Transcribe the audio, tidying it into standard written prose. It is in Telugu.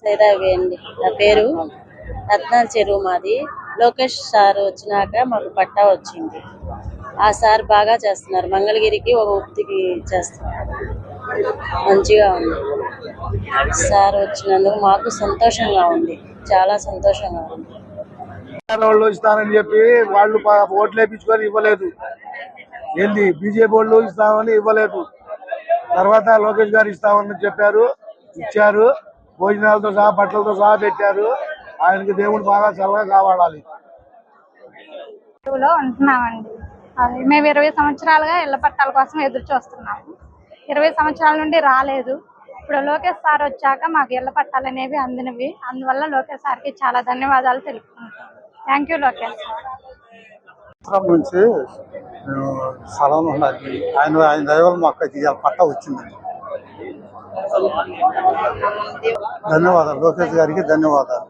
సైదావేండి నా పేరు రత్నాల చెరువు మాది. లోకేష్ సార్ వచ్చినాక మాకు పట్టా వచ్చింది. ఆ సార్ బాగా చేస్తున్నారు. మంగళగిరికి ఒక ఉక్తికి చేస్తున్నారు. మంచిగా ఉంది. సార్ వచ్చినందుకు మాకు సంతోషంగా ఉంది. చాలా సంతోషంగా ఉంది. వాళ్ళు ఇస్తానని చెప్పి వాళ్ళు ఓట్లు వేయించుకొని ఇవ్వలేదు. ఏంది బీజేపీ వాళ్ళు ఇస్తామని ఇవ్వలేదు. తర్వాత లోకేష్ గారు ఇస్తామని చెప్పారు, ఇచ్చారు. భోజనాలతో సహా బట్టలతో సహా పెట్టారు. ఆయనకి దేవుడు బాగా చల్లగా కావాడాలి. ఉంటున్నామండి. మేము 20 సంవత్సరాలుగా ఇళ్ల పట్టాల కోసం ఎదురు చూస్తున్నాము. 20 సంవత్సరాల నుండి రాలేదు. ఇప్పుడు లోకేష్ సార్ వచ్చాక మాకు ఇళ్ల పట్టాలు అనేవి అందినవి. అందువల్ల లోకేష్ సార్కి చాలా ధన్యవాదాలు తెలుపుకుంటాం. Thank you Lokesh sir. నుంచి స్థలం ఉన్నది. ఆయన దైవం మాకు పట్టా వచ్చింది. ధన్యవాదాలు లోకేష్ గారికి ధన్యవాదాలు.